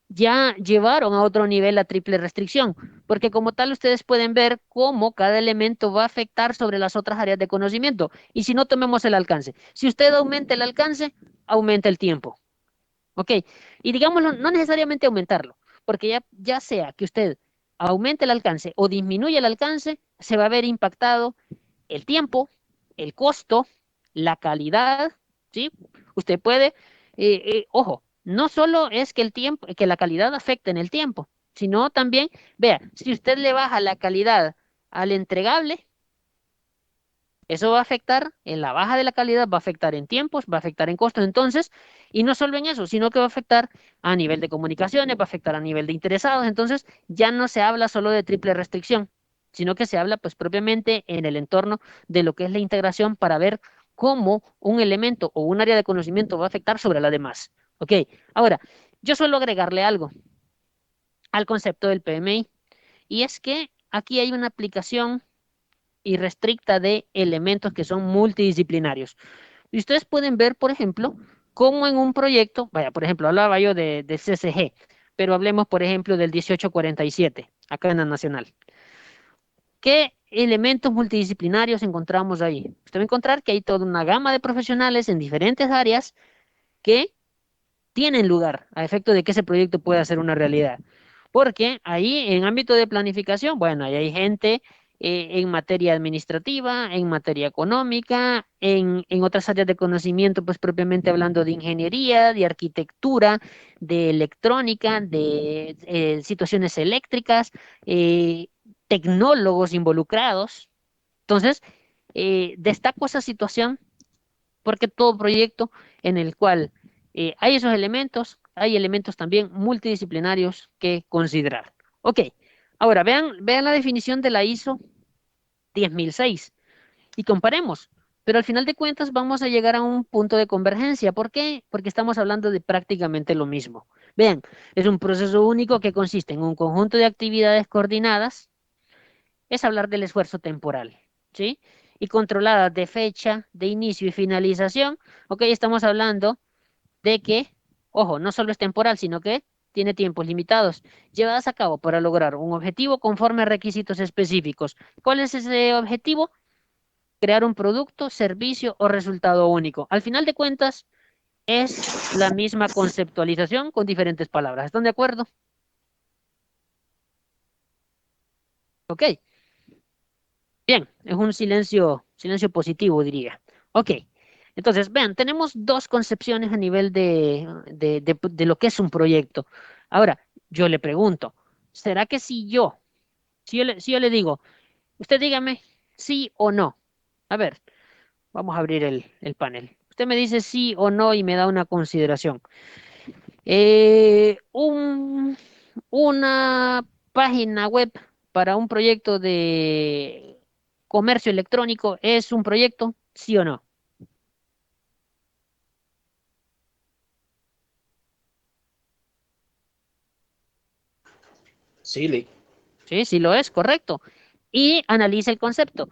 ya llevaron a otro nivel la triple restricción, porque como tal ustedes pueden ver cómo cada elemento va a afectar sobre las otras áreas de conocimiento. Y si no, tomemos el alcance. Si usted aumenta el alcance, aumenta el tiempo. ¿Ok? Y digámoslo, no necesariamente aumentarlo, porque ya sea que usted aumente el alcance o disminuya el alcance, se va a ver impactado el tiempo, el costo, la calidad, ¿sí? Usted puede, ojo, no solo es que el tiempo, que la calidad afecte en el tiempo, sino también, vea, si usted le baja la calidad al entregable, eso va a afectar en la baja de la calidad, va a afectar en tiempos, va a afectar en costos. Entonces, y no solo en eso, sino que va a afectar a nivel de comunicaciones, va a afectar a nivel de interesados. Entonces, ya no se habla solo de triple restricción, sino que se habla pues propiamente en el entorno de lo que es la integración para ver cómo un elemento o un área de conocimiento va a afectar sobre la demás. Ok, ahora, yo suelo agregarle algo al concepto del PMI y es que aquí hay una aplicación irrestricta de elementos que son multidisciplinarios. Y ustedes pueden ver, por ejemplo, cómo en un proyecto, vaya, por ejemplo, hablaba yo de CCG, pero hablemos, por ejemplo, del 1847, acá en la Nacional. ¿Qué elementos multidisciplinarios encontramos ahí? Usted va a encontrar que hay toda una gama de profesionales en diferentes áreas que tienen lugar a efecto de que ese proyecto pueda ser una realidad. Porque ahí en ámbito de planificación, bueno, ahí hay gente en materia administrativa, en materia económica, en otras áreas de conocimiento, pues propiamente hablando de ingeniería, de arquitectura, de electrónica, de situaciones eléctricas, eh, tecnólogos involucrados. Entonces, destaco esa situación porque todo proyecto en el cual hay esos elementos, hay elementos también multidisciplinarios que considerar. Ok, ahora vean la definición de la ISO 10006 y comparemos. Pero al final de cuentas vamos a llegar a un punto de convergencia. ¿Por qué? Porque estamos hablando de prácticamente lo mismo. Vean, es un proceso único que consiste en un conjunto de actividades coordinadas, es hablar del esfuerzo temporal, ¿sí? Y controladas de fecha, de inicio y finalización. Ok, estamos hablando de que, ojo, no solo es temporal, sino que tiene tiempos limitados, llevadas a cabo para lograr un objetivo conforme a requisitos específicos. ¿Cuál es ese objetivo? Crear un producto, servicio o resultado único. Al final de cuentas, es la misma conceptualización con diferentes palabras. ¿Están de acuerdo? Ok, bien, es un silencio positivo, diría. Ok, Entonces, vean, tenemos dos concepciones a nivel de lo que es un proyecto. Ahora, yo le pregunto, ¿será que si yo le digo, usted dígame sí o no? A ver, vamos a abrir el panel. Usted me dice sí o no y me da una consideración. Eh, un- una página web para un proyecto de comercio electrónico es un proyecto, ¿sí o no? Sí, Lick. Sí, sí lo es, correcto. Y analiza el concepto.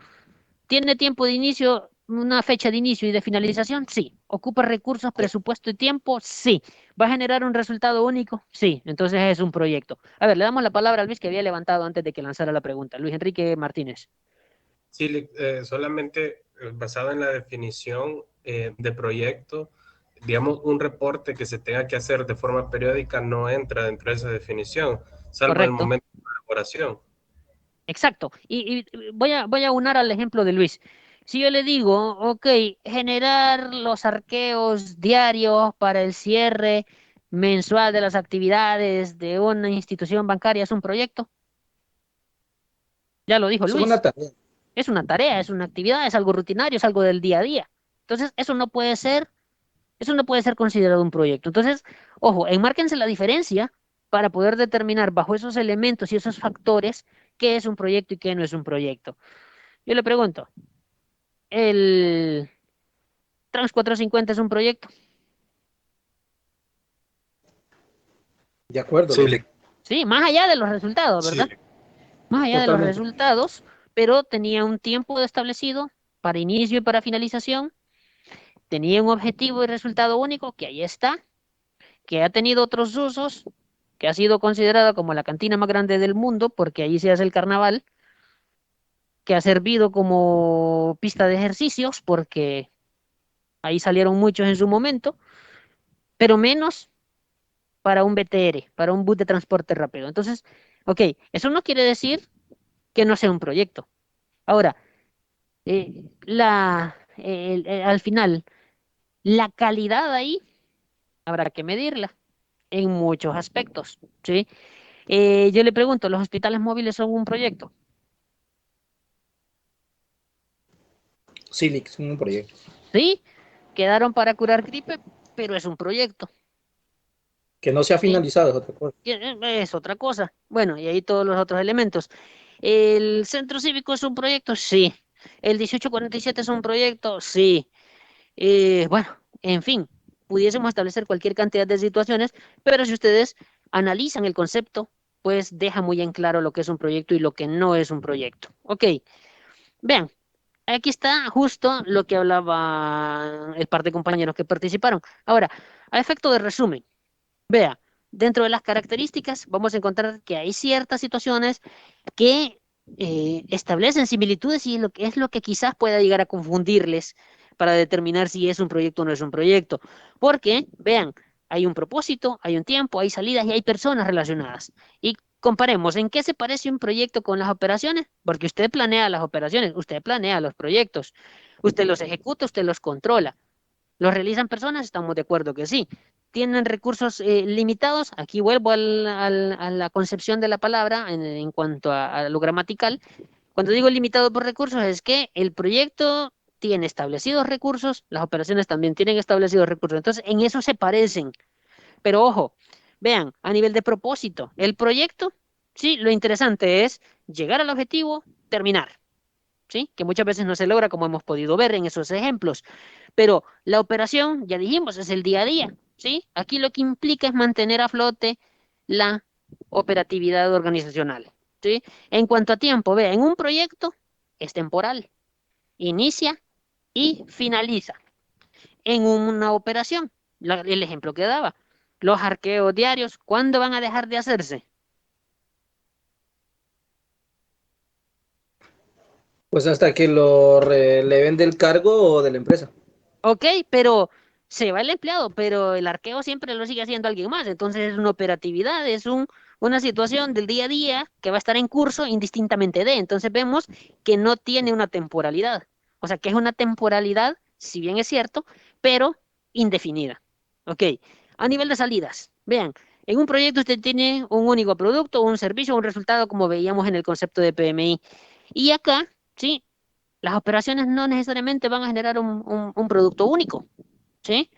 ¿Tiene tiempo de inicio, una fecha de inicio y de finalización? Sí. ¿Ocupa recursos, presupuesto y tiempo? Sí. ¿Va a generar un resultado único? Sí. Entonces es un proyecto. A ver, le damos la palabra a Luis que había levantado antes de que lanzara la pregunta. Luis Enrique Martínez. Sí, solamente basado en la definición de proyecto, digamos, un reporte que se tenga que hacer de forma periódica no entra dentro de esa definición, salvo en el Correcto. momento de elaboración. Exacto. Y voy a unar al ejemplo de Luis. Si yo le digo, ok, generar los arqueos diarios para el cierre mensual de las actividades de una institución bancaria es un proyecto, ya lo dijo Eso es una Luis. tarea. Es una tarea, es una actividad, es algo rutinario, es algo del día a día. Entonces, eso no puede ser considerado un proyecto. Entonces, ojo, enmárquense la diferencia para poder determinar bajo esos elementos y esos factores qué es un proyecto y qué no es un proyecto. Yo le pregunto, ¿el Trans 450 es un proyecto? De acuerdo, Sí, Lick. Sí, más allá de los resultados, sí. ¿verdad? Más allá de los Totalmente. resultados, pero tenía un tiempo establecido para inicio y para finalización, tenía un objetivo y resultado único, que ahí está, que ha tenido otros usos, que ha sido considerado como la cantina más grande del mundo, porque ahí se hace el carnaval, que ha servido como pista de ejercicios, porque ahí salieron muchos en su momento, pero menos para un BTR, para un bus de transporte rápido. Entonces, ok, eso no quiere decir que no sea un proyecto. Ahora, al final, la calidad ahí habrá que medirla en muchos aspectos, ¿sí? Yo le pregunto, ¿los hospitales móviles son un proyecto? Sí, Lick, es un proyecto. Sí, quedaron para curar gripe, pero es un proyecto, Que no se ha ¿sí? finalizado es otra cosa. Es otra cosa. Bueno, y ahí todos los otros elementos. ¿El centro cívico es un proyecto? Sí. ¿El 1847 es un proyecto? Sí. Bueno, en fin, pudiésemos establecer cualquier cantidad de situaciones, pero si ustedes analizan el concepto, pues deja muy en claro lo que es un proyecto y lo que no es un proyecto. Ok, vean, aquí está justo lo que hablaba el par de compañeros que participaron. Ahora, a efecto de resumen, vea, dentro de las características vamos a encontrar que hay ciertas situaciones que establecen similitudes y es lo que quizás pueda llegar a confundirles para determinar si es un proyecto o no es un proyecto. Porque, vean, hay un propósito, hay un tiempo, hay salidas y hay personas relacionadas. Y comparemos, ¿en qué se parece un proyecto con las operaciones? Porque usted planea las operaciones, usted planea los proyectos, usted los ejecuta, usted los controla. ¿Los realizan personas? Estamos de acuerdo que sí. ¿Tienen recursos limitados? Aquí vuelvo a la concepción de la palabra en cuanto a lo gramatical. Cuando digo limitado por recursos es que el proyecto tiene establecidos recursos, las operaciones también tienen establecidos recursos. Entonces, en eso se parecen. Pero ojo, vean, a nivel de propósito, el proyecto, sí, lo interesante es llegar al objetivo, terminar. ¿Sí? Que muchas veces no se logra, como hemos podido ver en esos ejemplos. Pero la operación, ya dijimos, es el día a día, ¿sí? Aquí lo que implica es mantener a flote la operatividad organizacional, ¿sí? En cuanto a tiempo, vea, en un proyecto es temporal, inicia y finaliza. En una operación, el ejemplo que daba, los arqueos diarios, ¿cuándo van a dejar de hacerse? Pues hasta que lo releven del cargo o de la empresa. Ok, pero se va el empleado, pero el arqueo siempre lo sigue haciendo alguien más. Entonces es una operatividad, una situación del día a día que va a estar en curso indistintamente de. Entonces vemos que no tiene una temporalidad. O sea, que es una temporalidad si bien es cierto, pero indefinida. Ok, a nivel de salidas, vean, en un proyecto usted tiene un único producto, un servicio, un resultado, como veíamos en el concepto de PMI. Y acá, ¿sí? Las operaciones no necesariamente van a generar un producto único, ¿sí?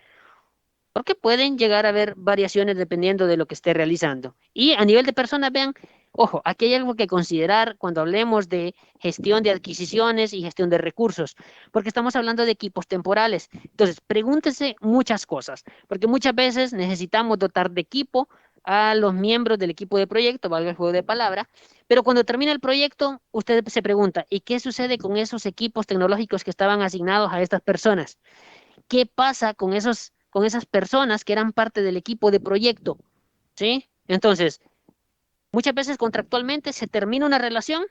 Porque pueden llegar a haber variaciones dependiendo de lo que esté realizando. Y a nivel de personas, vean, ojo, aquí hay algo que considerar cuando hablemos de gestión de adquisiciones y gestión de recursos, porque estamos hablando de equipos temporales. Entonces, pregúntese muchas cosas, porque muchas veces necesitamos dotar de equipo a los miembros del equipo de proyecto, valga el juego de palabra, pero cuando termina el proyecto, usted se pregunta, ¿y qué sucede con esos equipos tecnológicos que estaban asignados a estas personas? ¿Qué pasa con esas personas que eran parte del equipo de proyecto? ¿Sí? Entonces, muchas veces contractualmente se termina una relación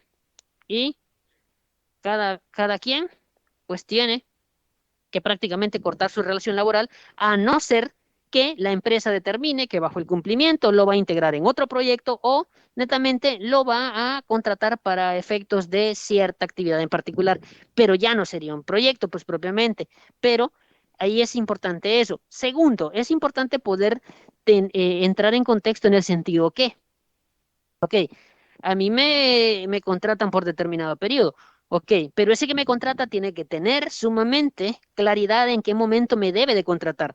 y cada quien pues tiene que prácticamente cortar su relación laboral, a no ser que la empresa determine que bajo el cumplimiento lo va a integrar en otro proyecto o netamente lo va a contratar para efectos de cierta actividad en particular, pero ya no sería un proyecto pues propiamente, pero ahí es importante eso. Segundo, es importante poder entrar en contexto en el sentido que, ok, a mí me contratan por determinado periodo. Ok, pero ese que me contrata tiene que tener sumamente claridad en qué momento me debe de contratar,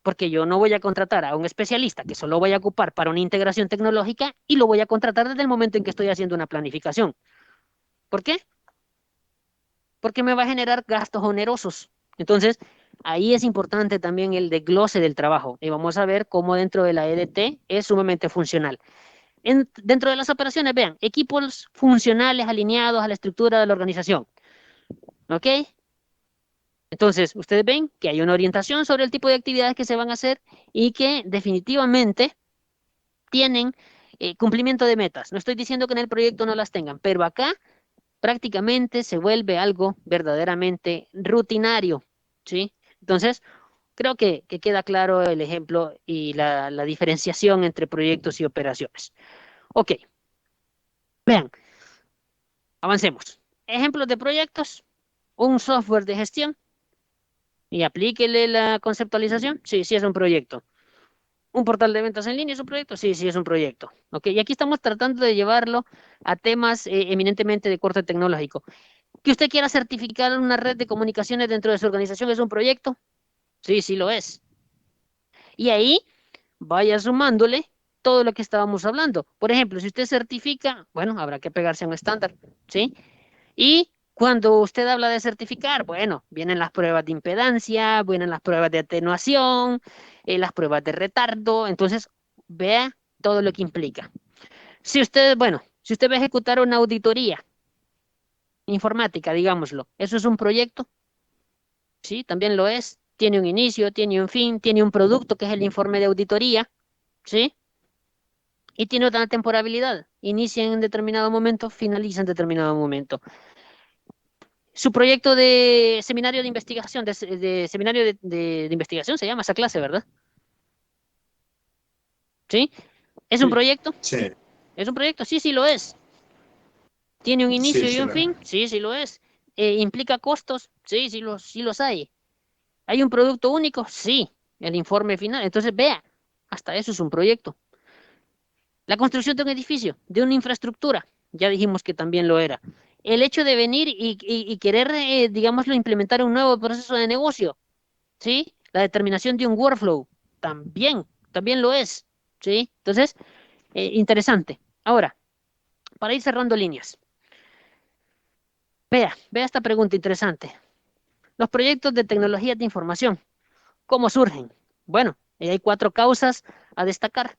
porque yo no voy a contratar a un especialista que solo voy a ocupar para una integración tecnológica y lo voy a contratar desde el momento en que estoy haciendo una planificación. ¿Por qué? Porque me va a generar gastos onerosos. Entonces, ahí es importante también el desglose del trabajo y vamos a ver cómo dentro de la EDT es sumamente funcional. Dentro de las operaciones, vean, equipos funcionales alineados a la estructura de la organización. ¿Ok? Entonces, ustedes ven que hay una orientación sobre el tipo de actividades que se van a hacer y que definitivamente tienen cumplimiento de metas. No estoy diciendo que en el proyecto no las tengan, pero acá prácticamente se vuelve algo verdaderamente rutinario. ¿Sí? Entonces, creo que queda claro el ejemplo y la diferenciación entre proyectos y operaciones. Ok, vean, avancemos. Ejemplos de proyectos, un software de gestión y aplíquele la conceptualización. Sí, sí es un proyecto. Un portal de ventas en línea es un proyecto. Sí, sí es un proyecto. Ok, y aquí estamos tratando de llevarlo a temas eminentemente de corte tecnológico. Que usted quiera certificar una red de comunicaciones dentro de su organización es un proyecto. Sí, sí lo es. Y ahí vaya sumándole todo lo que estábamos hablando. Por ejemplo, si usted certifica, bueno, habrá que pegarse a un estándar, ¿sí? Y cuando usted habla de certificar, bueno, vienen las pruebas de impedancia, vienen las pruebas de atenuación, las pruebas de retardo, entonces vea todo lo que implica. Si usted, bueno, si usted va a ejecutar una auditoría informática, digámoslo, ¿eso es un proyecto? Sí, también lo es. Tiene un inicio, tiene un fin, tiene un producto que es el informe de auditoría, ¿sí? Y tiene otra temporalidad. Inicia en determinado momento, finaliza en determinado momento. Su proyecto de seminario de investigación, de seminario de investigación se llama esa clase, ¿verdad? ¿Sí? ¿Es un Sí, proyecto? sí, ¿Es un proyecto? Sí, sí lo es. ¿Tiene un inicio sí, y sí, un fin? Sí, sí lo es. ¿Implica costos? Sí, sí los hay. ¿Hay un producto único? Sí. El informe final. Entonces, vea, hasta eso es un proyecto. La construcción de un edificio, de una infraestructura, ya dijimos que también lo era. El hecho de venir y querer, digámoslo, implementar un nuevo proceso de negocio, ¿sí? La determinación de un workflow, también lo es, ¿sí? Entonces, interesante. Ahora, para ir cerrando líneas, vea esta pregunta interesante. Los proyectos de tecnologías de información, ¿cómo surgen? Bueno, hay cuatro causas a destacar.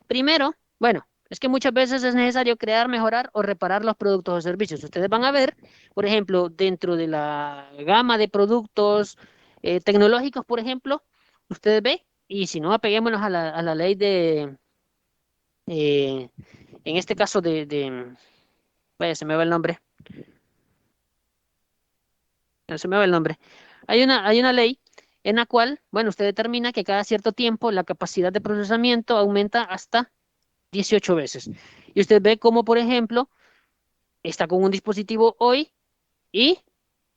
Primero, bueno, es que muchas veces es necesario crear, mejorar o reparar los productos o servicios. Ustedes van a ver, por ejemplo, dentro de la gama de productos tecnológicos, por ejemplo, ustedes ven, y si no, apeguémonos a la ley eh, en este caso vaya, se me va el nombre, se me va el nombre. Hay una ley en la cual, bueno, usted determina que cada cierto tiempo la capacidad de procesamiento aumenta hasta 18 veces. Y usted ve cómo, por ejemplo, está con un dispositivo hoy y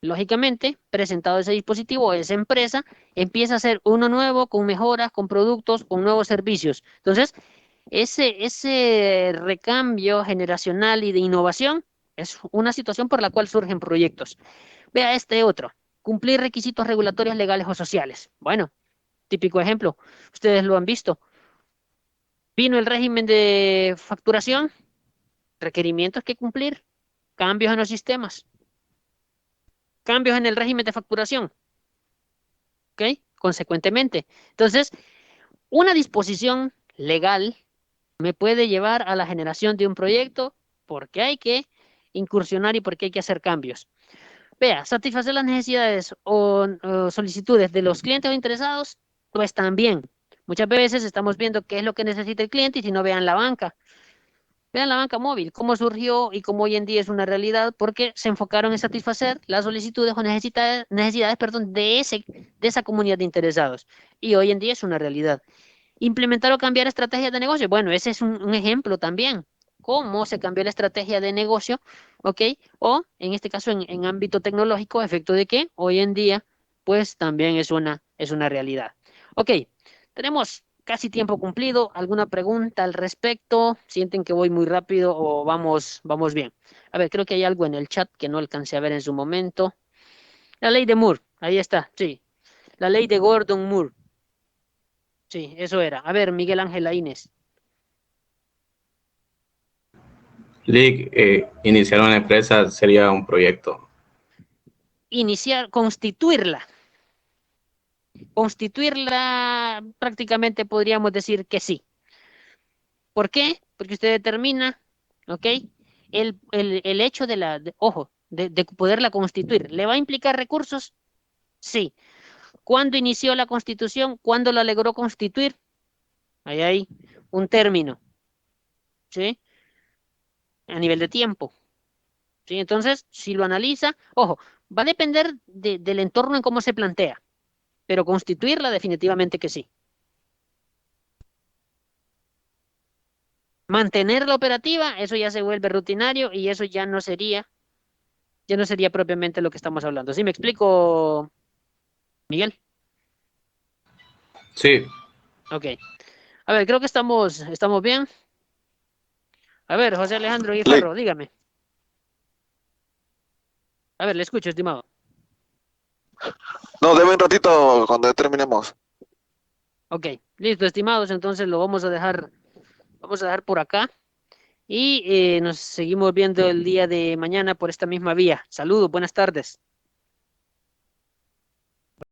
Lógicamente, presentado ese dispositivo, esa empresa empieza a hacer uno nuevo con mejoras, con productos, con nuevos servicios. Entonces, ese recambio generacional y de innovación es una situación por la cual surgen proyectos. Vea este otro, cumplir requisitos regulatorios legales o sociales. Bueno, típico ejemplo, ustedes lo han visto. Vino el régimen de facturación, requerimientos que cumplir, cambios en los sistemas, cambios en el régimen de facturación, ¿ok? Consecuentemente. Entonces, una disposición legal me puede llevar a la generación de un proyecto porque hay que incursionar y porque hay que hacer cambios. Vea, satisfacer las necesidades o solicitudes de los clientes o interesados, pues también. Muchas veces estamos viendo qué es lo que necesita el cliente y si no, vean la banca. Vean la banca móvil, cómo surgió y cómo hoy en día es una realidad, porque se enfocaron en satisfacer las solicitudes o necesidades, perdón, de esa comunidad de interesados. Y hoy en día es una realidad. Implementar o cambiar estrategias de negocio. Bueno, ese es un ejemplo también. Cómo se cambió la estrategia de negocio, ¿ok? O en este caso en ámbito tecnológico, efecto de que hoy en día, pues también es una realidad. Ok, tenemos casi tiempo cumplido. ¿Alguna pregunta al respecto? ¿Sienten que voy muy rápido o vamos bien? A ver, creo que hay algo en el chat que no alcancé a ver en su momento. La ley de Moore, ahí está, sí. La ley de Gordon Moore. Sí, eso era. A ver, Miguel Ángel Laínez. Lick, iniciar una empresa sería un proyecto. Iniciar, constituirla. Constituirla prácticamente podríamos decir que sí. ¿Por qué? Porque usted determina, ¿ok? El hecho ojo, de poderla constituir. ¿Le va a implicar recursos? Sí. ¿Cuándo inició la constitución? ¿Cuándo la logró constituir? Ahí hay un término, ¿sí? A nivel de tiempo. ¿Sí? Entonces, si lo analiza, ojo, va a depender del entorno en cómo se plantea, pero constituirla definitivamente que sí. Mantenerla operativa, eso ya se vuelve rutinario y eso ya no sería propiamente lo que estamos hablando. ¿Sí me explico, Miguel? Sí, Ok. A ver, creo que estamos bien. A ver, José Alejandro Lick, Guijarro, dígame. A ver, le escucho, estimado. no, deme un ratito cuando ya terminemos. Ok, listo, estimados, entonces lo vamos a dejar por acá y nos seguimos viendo el día de mañana por esta misma vía. Saludos, buenas tardes.